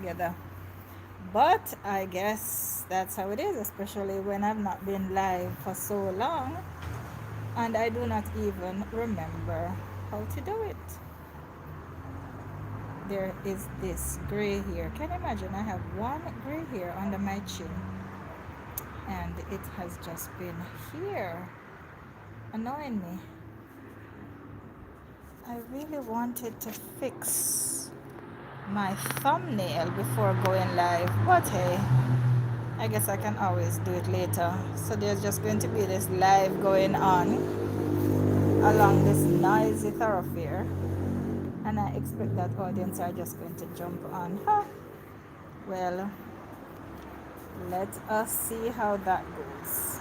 together. But I guess that's how it is, especially when I've not been live for so long and I do not even remember how to do it. There is this gray hair. Can you imagine? I have one gray hair under my chin and it has just been here annoying me. I really wanted to fix my thumbnail before going live, but hey, I guess I can always do it later. So there's just going to be this live going on along this noisy thoroughfare, and I expect that audience are just going to jump on. Huh. Well, let us see how that goes.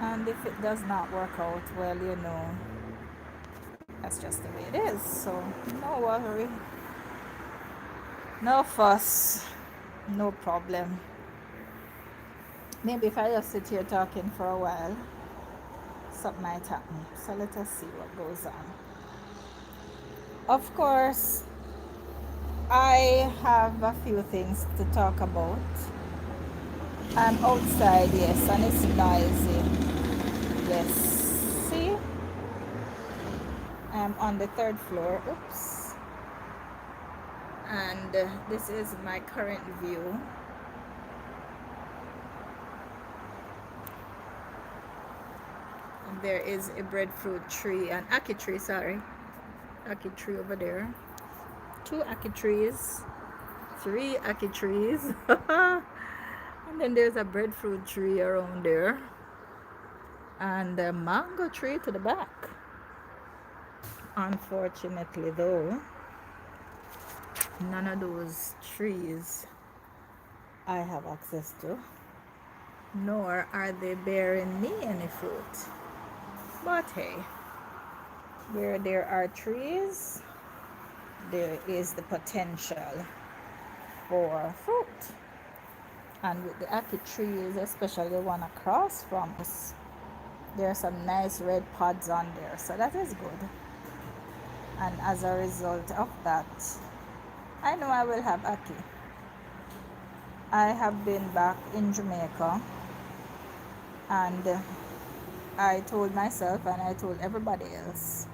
And if it does not work out, well, that's just the way it is. So no worry, no fuss, no problem. Maybe if I just sit here talking for a while, something might happen. So let us see what goes on. Of course, I have a few things to talk about. I'm outside, yes, and it's noisy. Yes. See? I'm on the third floor. Oops. And this is my current view. And there is a breadfruit tree, an ackee tree, sorry. Ackee tree over there. 2 ackee trees. 3 ackee trees. And then there's a breadfruit tree around there. And a mango tree to the back. Unfortunately, though, none of those trees I have access to, nor are they bearing me any fruit. But hey, where there are trees, there is the potential for fruit. And with the ackee trees, especially the one across from us, there are some nice red pods on there, so that is good. And as a result of that, I know I will have ackee. I have been back in Jamaica, and I told myself and I told everybody else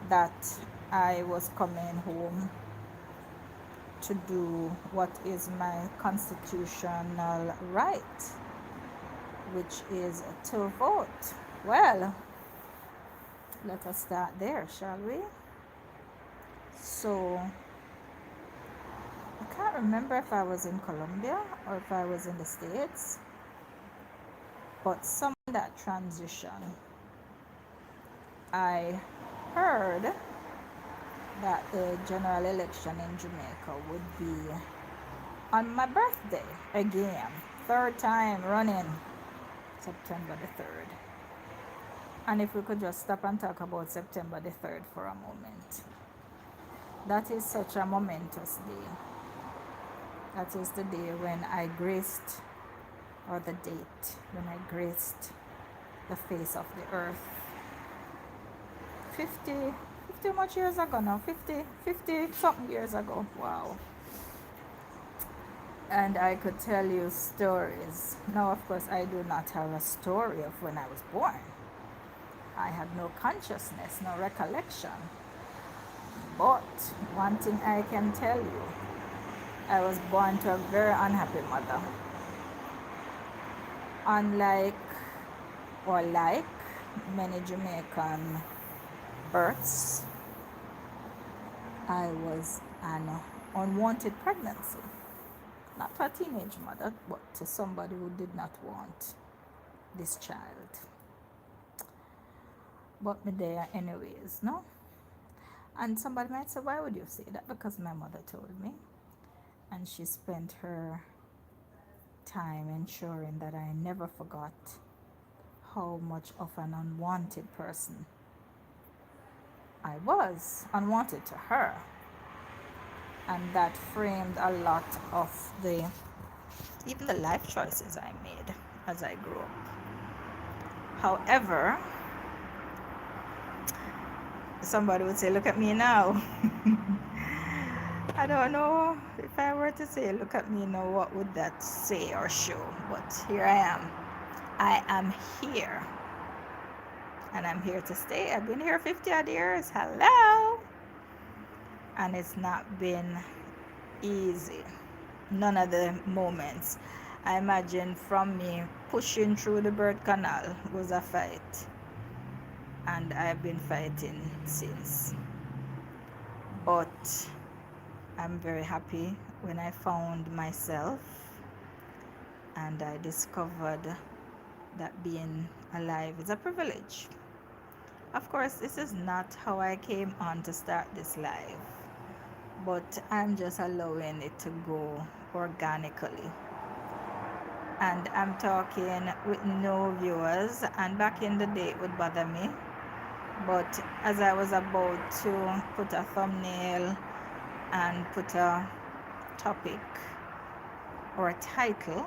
that I was coming home to do what is my constitutional right, which is to vote. Well, let us start there, shall we? So I can't remember if I was in Colombia or if I was in the States, but some of that transition, I heard that the general election in Jamaica would be on my birthday again, 3rd time running, September the 3rd. And if we could just stop and talk about September the 3rd for a moment. That is such a momentous day. That is the day when I graced, or the date when I graced the face of the earth. 50 much years ago now, 50 something years ago. Wow. And I could tell you stories. Now, of course, I do not have a story of when I was born. I have no consciousness, no recollection. But one thing I can tell you, I was born to a very unhappy mother. Unlike, or like, many Jamaican births, I was an unwanted pregnancy. Not to a teenage mother, but to somebody who did not want this child. But me there anyways, no? And somebody might say, why would you say that? Because my mother told me. And she spent her time ensuring that I never forgot how much of an unwanted person I was, unwanted to her. And that framed a lot of even the life choices I made as I grew up. However, somebody would say, look at me now. I don't know if I were to say, look at me now, what would that say or show? But here I am. I am here. And I'm here to stay. I've been here 50 odd years. Hello. And it's not been easy. None of the moments. I imagine from me pushing through the birth canal was a fight. And I've been fighting since. But I'm very happy when I found myself and I discovered that being alive is a privilege. Of course, this is not how I came on to start this live, but I'm just allowing it to go organically. And I'm talking with no viewers, and back in the day it would bother me. But as I was about to put a thumbnail and put a topic or a title,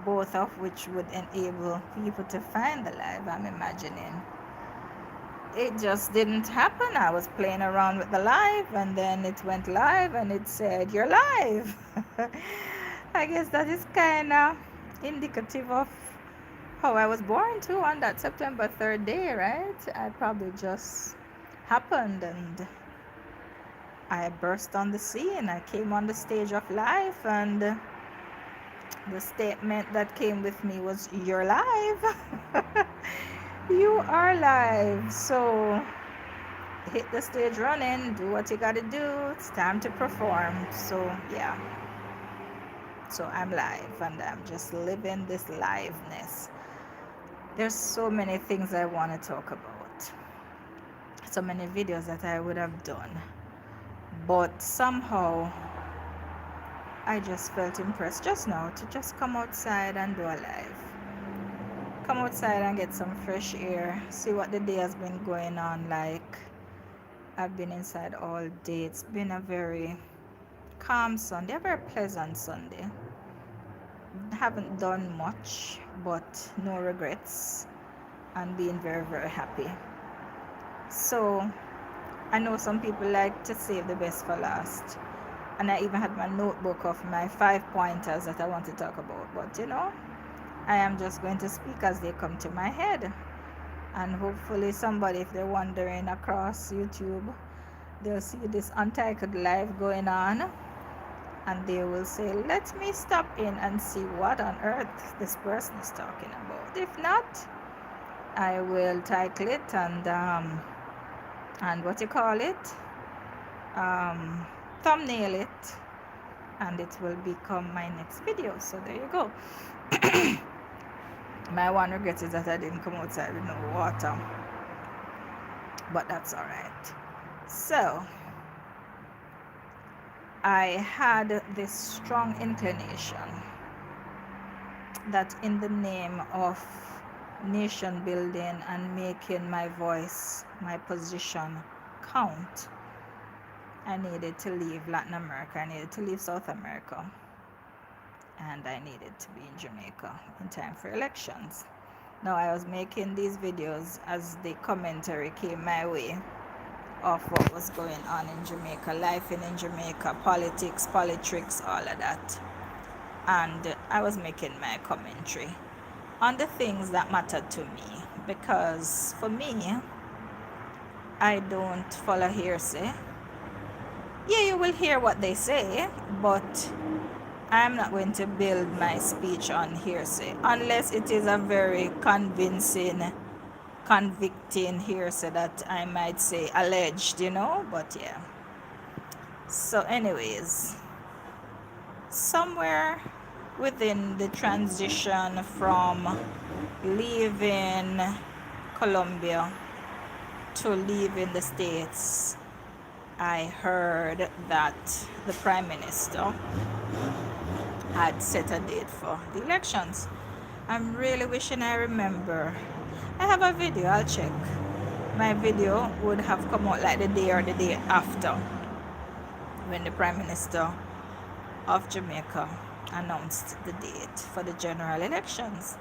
both of which would enable people to find the live I'm imagining, it just didn't happen. I was playing around with the live and then it went live and it said you're live. I guess that is kind of indicative of how I was born too, on that September 3rd day, right? I probably just happened and I burst on the scene. I came on the stage of life and the statement that came with me was, you're live. You are live. So hit the stage running, do what you gotta do. It's time to perform. So yeah. So I'm live and I'm just living this liveness. There's so many things I want to talk about. So many videos that I would have done. But somehow I just felt impressed just now to just come outside and do a live. Come outside and get some fresh air. See what the day has been going on like. I've been inside all day. It's been a very calm Sunday, a very pleasant Sunday. Haven't done much, but no regrets and being very, very happy. So I know some people like to save the best for last. And I even had my notebook of my 5 pointers that I want to talk about. But I am just going to speak as they come to my head. And hopefully somebody, if they're wandering across YouTube, they'll see this untitled live going on. And they will say, let me stop in and see what on earth this person is talking about. If not, I will title it and what you call it? Thumbnail it. And it will become my next video. So there you go. My one regret is that I didn't come outside with no water. But that's alright. So I had this strong inclination that in the name of nation building and making my voice, my position count, I needed to leave Latin America, I needed to leave South America, and I needed to be in Jamaica in time for elections. Now I was making these videos as the commentary came my way of what was going on in Jamaica, life in Jamaica, politics, politics, all of that. And I was making my commentary on the things that mattered to me, because for me, I don't follow hearsay. Yeah, you will hear what they say, but I'm not going to build my speech on hearsay unless it is a very convincing, convicting hearsay that I might say alleged, but yeah. So anyways, somewhere within the transition from leaving Colombia to leaving the States, I heard that the Prime Minister had set a date for the elections. I'm really wishing I remember. I have a video, I'll check. My video would have come out like the day or the day after when the Prime Minister of Jamaica announced the date for the general elections.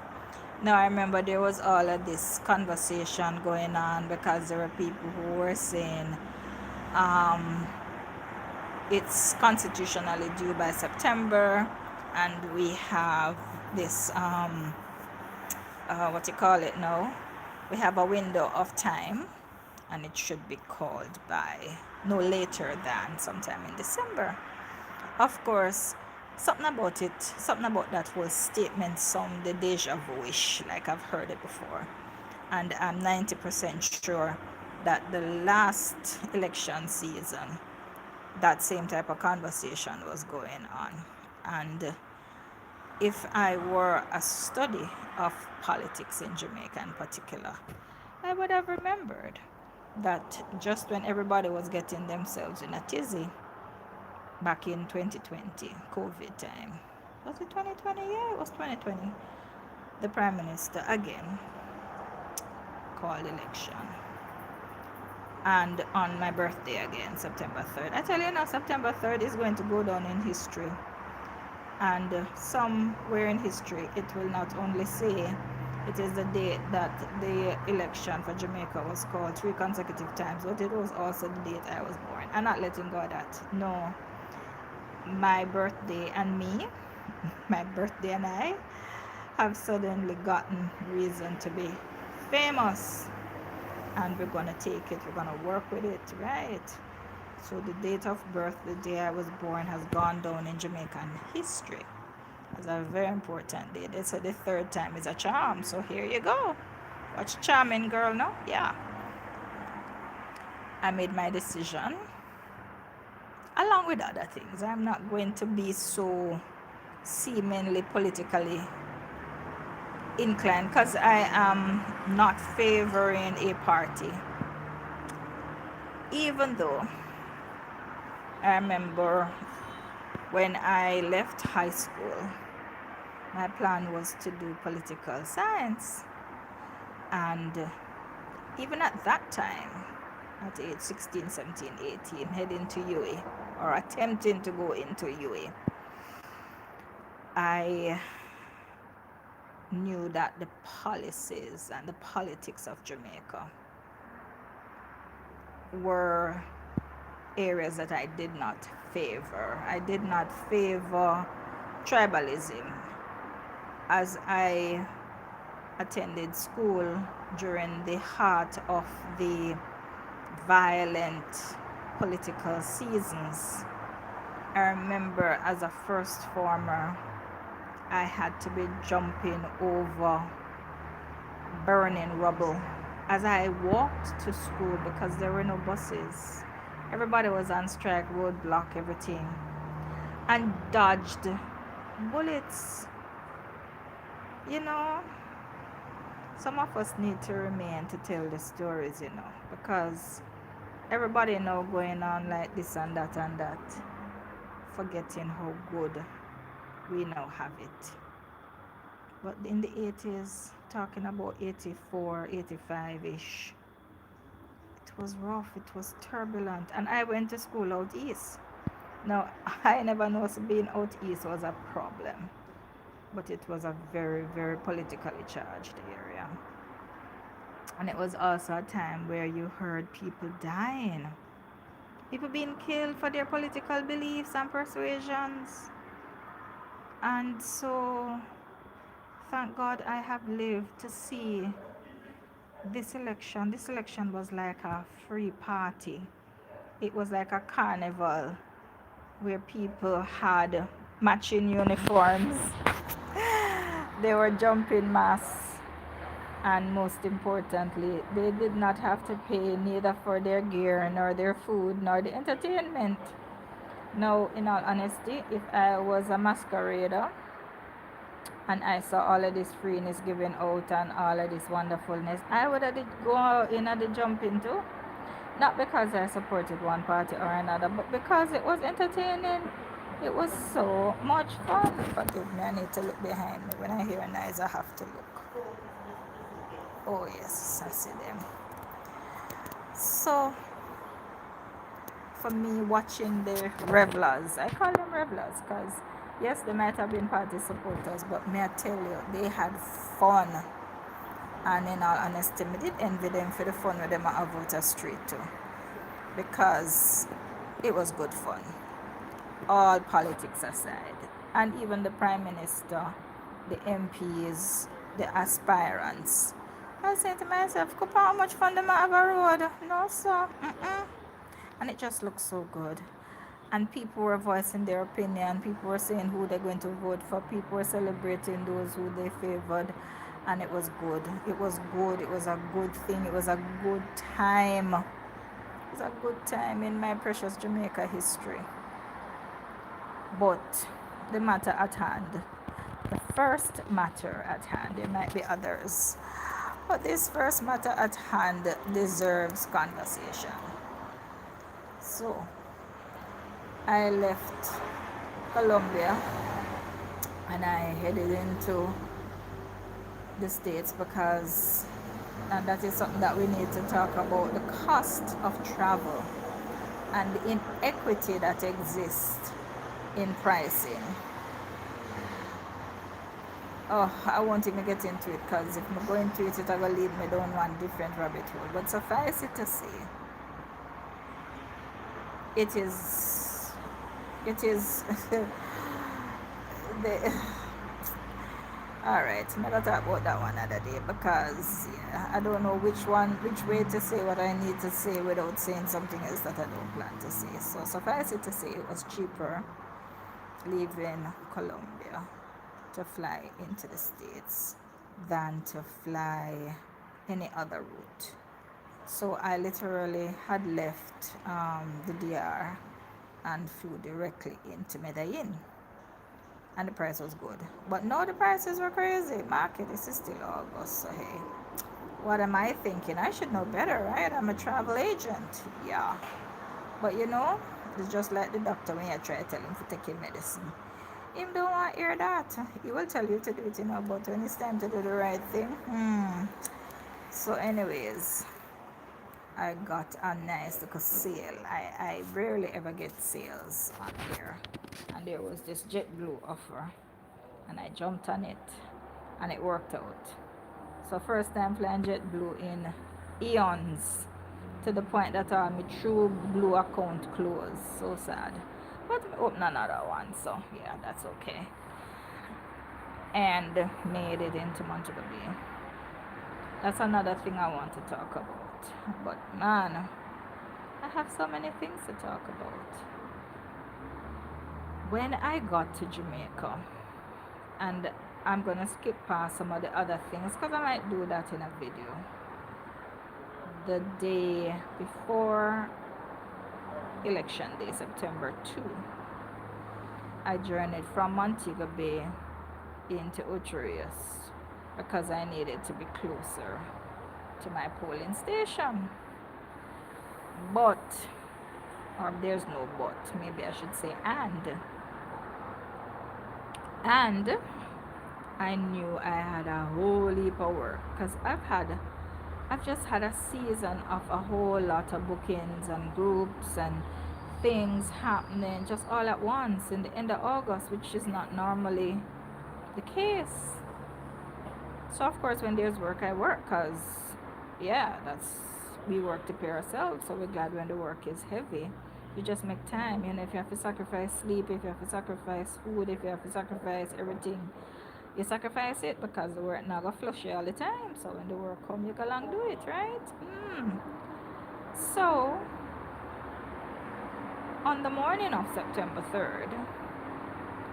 Now I remember there was all of this conversation going on because there were people who were saying it's constitutionally due by September, and we have this what you call it now, we have a window of time, and it should be called by no later than sometime in December. Of course, something about that whole statement sound the deja vu-ish, like I've heard it before. And I'm 90% sure that the last election season, that same type of conversation was going on. And if I were a study of politics in Jamaica in particular, I would have remembered that just when everybody was getting themselves in a tizzy back in 2020, COVID time, was it 2020? Yeah, it was 2020. The Prime Minister again called election. And on my birthday again, September 3rd. I tell you now, September 3rd is going to go down in history. And somewhere in history, it will not only say it is the date that the election for Jamaica was called 3 consecutive times, but it was also the date I was born. I'm not letting go of that. No. My birthday and me, my birthday and I, have suddenly gotten reason to be famous. And we're going to take it, we're going to work with it, right? So the date of birth, the day I was born, has gone down in Jamaican history as a very important day. They said the third time is a charm, so here you go. Watch charming girl now. Yeah. I made my decision along with other things. I'm not going to be so seemingly politically inclined because I am not favoring a party. Even though I remember when I left high school, my plan was to do political science. And even at that time, at age 16, 17, 18, heading to UA or attempting to go into UA, I knew that the policies and the politics of Jamaica were areas that I did not favor. I did not favor tribalism, as I attended school during the heart of the violent political seasons. I remember as a first former, I had to be jumping over burning rubble as I walked to school because there were no buses. Everybody was on strike, roadblock, everything, and dodged bullets. You know, some of us need to remain to tell the stories, you know, because everybody now going on like this and that, forgetting how good we now have it. But in the 80s, talking about 84, 85-ish, it was rough, it was turbulent, and I went to school out east. Now, I never know being out east was a problem, but it was a very, very politically charged area. And it was also a time where you heard people dying, people being killed for their political beliefs and persuasions. And so, thank God I have lived to see this election. This election was like a free party. It was like a carnival where people had matching uniforms. They were jumping mass, and most importantly, they did not have to pay neither for their gear nor their food nor the entertainment. Now, in all honesty, if I was a masquerader and I saw all of this freeness given out and all of this wonderfulness, I would have go in at the jumping too. Not because I supported one party or another, but because it was entertaining. It was so much fun. Forgive me, I need to look behind me. When I hear a noise, I have to look. Oh yes, I see them. So, for me, watching the revelers, I call them revelers because yes, they might have been party supporters, but may I tell you, they had fun. And in all honesty, I did envy them for the fun with them at Avota Street too, because it was good fun. all politics aside, and even the prime minister, the MPs, the aspirants. I was saying to myself, how much fun they might have a road? No, sir. Mm-mm. And it just looks so good. And people were voicing their opinion. People were saying who they're going to vote for. People were celebrating those who they favored. And it was good. It was good. It was a good thing. It was a good time. It was a good time in my precious Jamaica history. But the matter at hand, the first matter at hand, there might be others, but this first matter at hand deserves conversation. So I left Colombia and I headed into the States because, and that is something that we need to talk about, the cost of travel and the inequity that exists in pricing. Oh, I won't even get into it because if I go into it, it's going to lead me down one different rabbit hole. But suffice it to say, it is the all right, I'm gonna talk about that one other day because yeah, I don't know which way to say what I need to say without saying something else that I don't plan to say. So suffice it to say, it was cheaper leaving Colombia to fly into the States than to fly any other route. So I literally had left the DR and flew directly into Medellín, and the price was good. But no, the prices were crazy. Market, this is still August, so hey, what am I thinking? I should know better, right? I'm a travel agent. Yeah. But you know, it's just like the doctor when you try to tell him to take your medicine. Him don't want to hear that. He will tell you to do it, but when it's time to do the right thing. So anyways, I got a nice little sale. I rarely ever get sales on here. And there was this JetBlue offer. And I jumped on it. And it worked out. So first time flying JetBlue in eons. To the point that my True Blue account closed. So sad. But I opened another one. So yeah, that's okay. And made it into Montego Bay. That's another thing I want to talk about. But man, I have so many things to talk about. When I got to Jamaica, and I'm gonna skip past some of the other things because I might do that in a video. The day before election day, September 2, I journeyed from Montego Bay into Utrecht because I needed to be closer to my polling station. But, or there's no but, maybe I should say and I knew I had a whole heap of work because I've just had a season of a whole lot of bookings and groups and things happening just all at once in the end of August, which is not normally the case. So of course when there's work, I work because yeah, we work to pay ourselves. So we're glad when the work is heavy. You just make time. If you have to sacrifice sleep, if you have to sacrifice food, if you have to sacrifice everything, you sacrifice it because the work not gonna flush you all the time. So when the work come, you go along do it, right? So on the morning of September 3rd,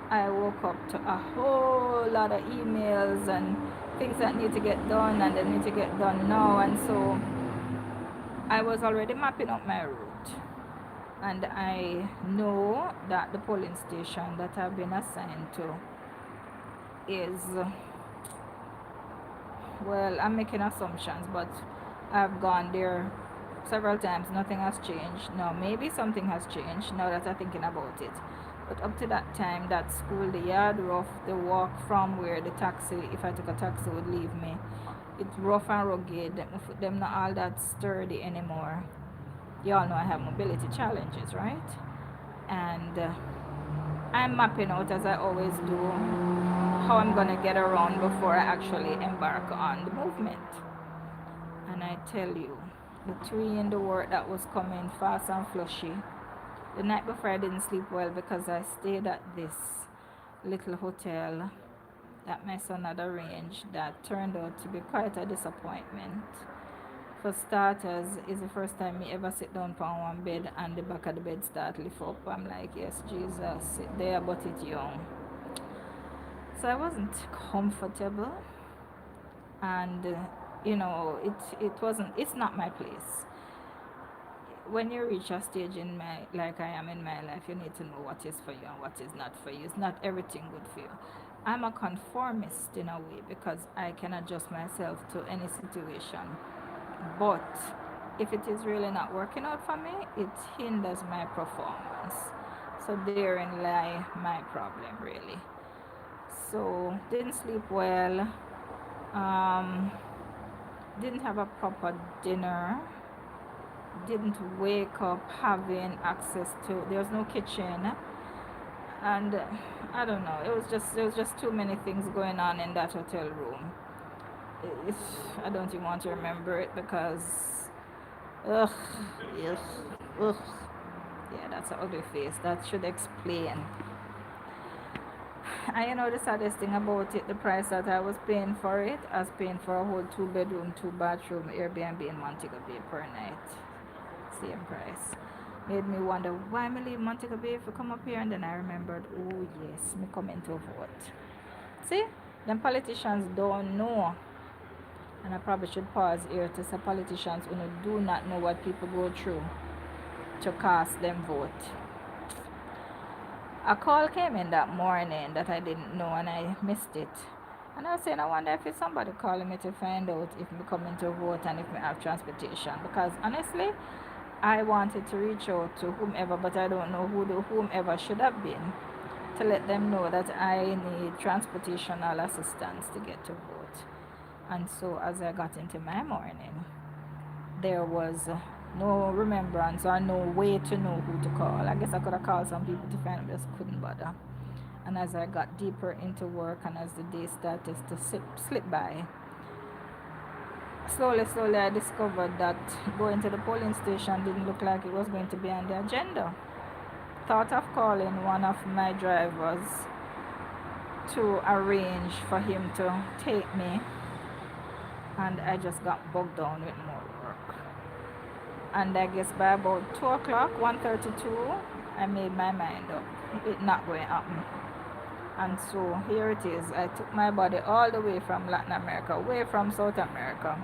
I woke up to a whole lot of emails and things that need to get done and they need to get done now. And so I was already mapping up my route. And I know that the polling station that I've been assigned to is, well, I'm making assumptions, but I've gone there several times. Nothing has changed. Now, maybe something has changed now that I'm thinking about it. But up to that time, that school, the yard rough, the walk from where the taxi, if I took a taxi, would leave me, it's rough and rugged. Them not all that sturdy anymore. You all know I have mobility challenges, right? And I'm mapping out, as I always do, how I'm gonna get around before I actually embark on the movement. And I tell you, between the work that was coming fast and flushy The night before I didn't sleep well because I stayed at this little hotel that my son had arranged that turned out to be quite a disappointment. For starters, it's the first time me ever sit down on one bed and the back of the bed start lift up. I'm like, yes, Jesus, sit there, but it young. So I wasn't comfortable, and it wasn't. It's not my place. When you reach a stage in my like I am in my life, you need to know what is for you and what is not for you. It's not everything good for you. I'm a conformist in a way because I can adjust myself to any situation. But if it is really not working out for me, it hinders my performance. So therein lie my problem really. So didn't sleep well, um, didn't have a proper dinner, didn't wake up having access to, there was no kitchen, and I don't know, it was just too many things going on in that hotel room. If I don't even want to remember it because ugh, yes, ugh. Yeah, that's an ugly face. That should explain. And the saddest thing about it, the price that I was paying for it, I was paying for a whole 2 bedroom, 2 bathroom Airbnb in Montego Bay per night. Same price. Made me wonder why me leave Montego Bay if I come up here, and then I remembered, oh yes, me coming to vote. See, them politicians don't know. And I probably should pause here to say politicians who do not know what people go through to cast them vote. A call came in that morning that I didn't know and I missed it. And I was saying, I wonder if it's somebody calling me to find out if I'm coming to vote and if I have transportation. Because honestly, I wanted to reach out to whomever, but I don't know who the whomever should have been to let them know that I need transportational assistance to get to vote. And so as I got into my morning, there was no remembrance or no way to know who to call. I guess I could have called some people to find them, just couldn't bother. And as I got deeper into work and as the day started to slip by, slowly I discovered that going to the polling station didn't look like it was going to be on the agenda. Thought of calling one of my drivers to arrange for him to take me, and I just got bogged down with more work. And I guess by about 2 o'clock, 1:32, I made my mind up. It's not going to happen. And so here it is. I took my body all the way from Latin America, away from South America,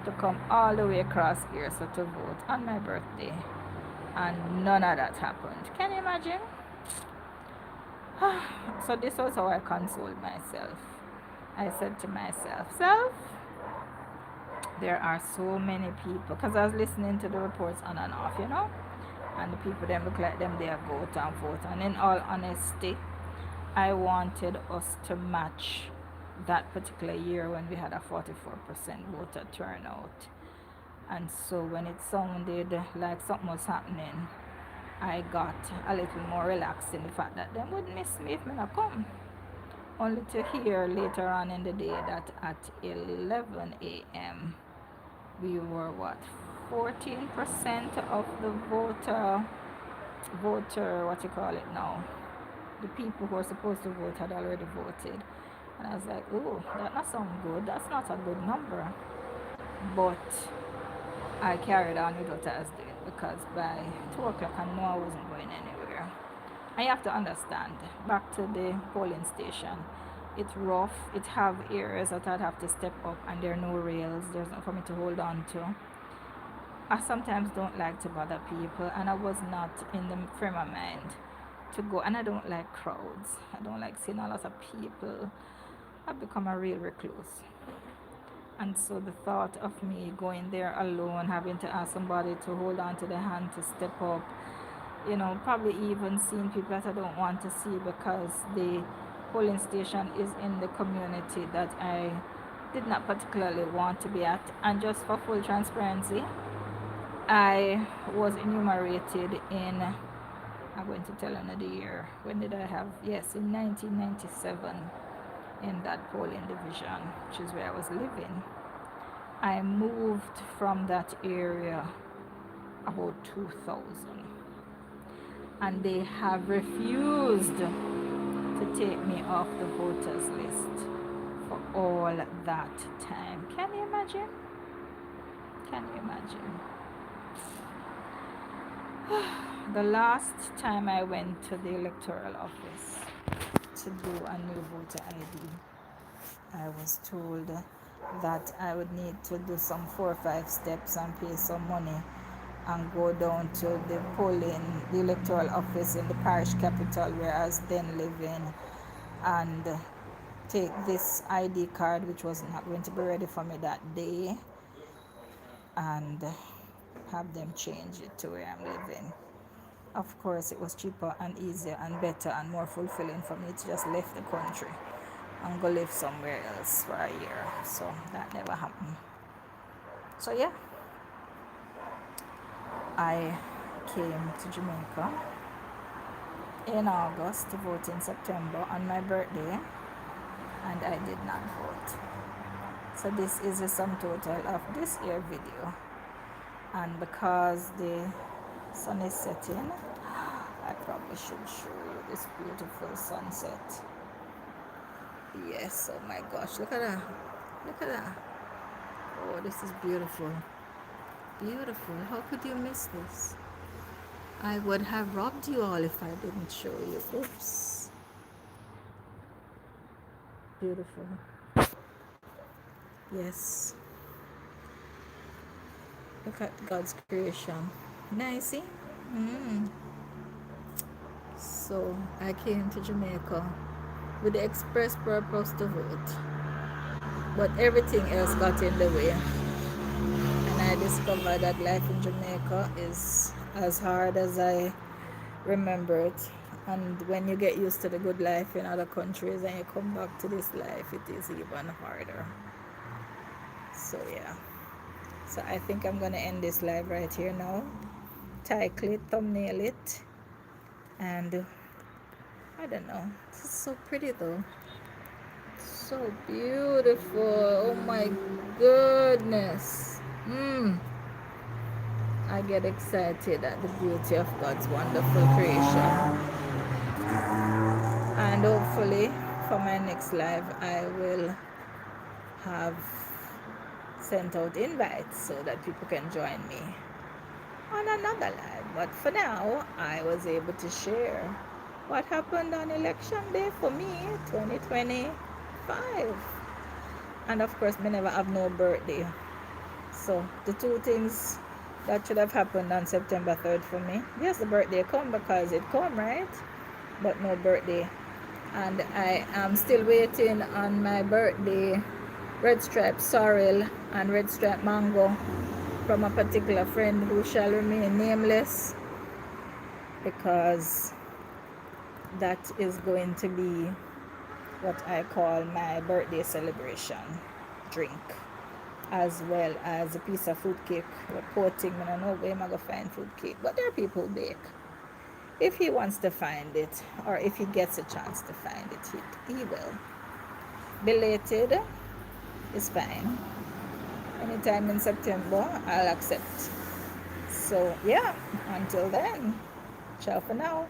to come all the way across here so to vote on my birthday. And none of that happened. Can you imagine? So this was how I consoled myself. I said to myself, self, there are so many people, because I was listening to the reports on and off, and the people them look like them they are vote. And in all honesty, I wanted us to match that particular year when we had a 44% voter turnout. And so when it sounded like something was happening, I got a little more relaxed in the fact that they would miss me if I not come. Only to hear later on in the day that at 11 a.m. we were what, 14% of the voter, what you call it now, the people who are supposed to vote had already voted. And I was like, oh, that not sound good. That's not a good number. But I carried on with what I was doing because by 2 o'clock I knew I wasn't going anywhere. I have to understand, back to the polling station, it's rough. It have areas that I'd have to step up and there are no rails. There's nothing for me to hold on to. I sometimes don't like to bother people, and I was not in the frame of mind to go, and I don't like crowds. I don't like seeing a lot of people. I've become a real recluse. And so the thought of me going there alone, having to ask somebody to hold on to the hand to step up, probably even seeing people that I don't want to see because the polling station is in the community that I did not particularly want to be at. And just for full transparency, I was enumerated in, I'm going to tell another year. When did I have? Yes, in 1997 in that polling division, which is where I was living. I moved from that area about 2000. and they have refused to take me off the voters list for all that time. Can you imagine? Can you imagine? The last time I went to the electoral office to do a new voter ID, I was told that I would need to do some 4 or 5 steps and pay some money and go down to the electoral office in the parish capital where I was then living, and take this ID card, which was not going to be ready for me that day, and have them change it to where I'm living. Of course, it was cheaper and easier and better and more fulfilling for me to just leave the country and go live somewhere else for a year. So that never happened. So yeah, I came to Jamaica in August to vote in September on my birthday, and I did not vote. So this is a sum total of this year video, and because the sun is setting, I probably should show you this beautiful sunset. Yes, oh my gosh, look at that, look at that. Oh, this is beautiful, beautiful. How could you miss this? I would have robbed you all if I didn't show you. Oops. Beautiful. Yes, look at God's creation. Nicey. So I came to Jamaica with the express purpose to vote, but everything else got in the way, and I discovered that life in Jamaica is as hard as I remember it. And when you get used to the good life in other countries and you come back to this life, it is even harder. So yeah, so I think I'm gonna end this live right here now, title it, thumbnail it, and I don't know, this is so pretty though, so beautiful. Oh my goodness. I get excited at the beauty of God's wonderful creation, and hopefully for my next live I will have sent out invites so that people can join me on another live. But for now, I was able to share what happened on election day for me 2025. And of course, me never have no birthday, so the two things that should have happened on September 3rd for me, yes, the birthday come because it come, right? But no birthday. And I am still waiting on my birthday red stripe sorrel and red stripe mango from a particular friend who shall remain nameless, because that is going to be what I call my birthday celebration drink, as well as a piece of fruit cake. Reporting, I don't know where I'm going to find fruit cake, but there are people who bake. If he wants to find it, or if he gets a chance to find it, he will. Belated is fine. Anytime in September, I'll accept. So yeah, until then, ciao for now.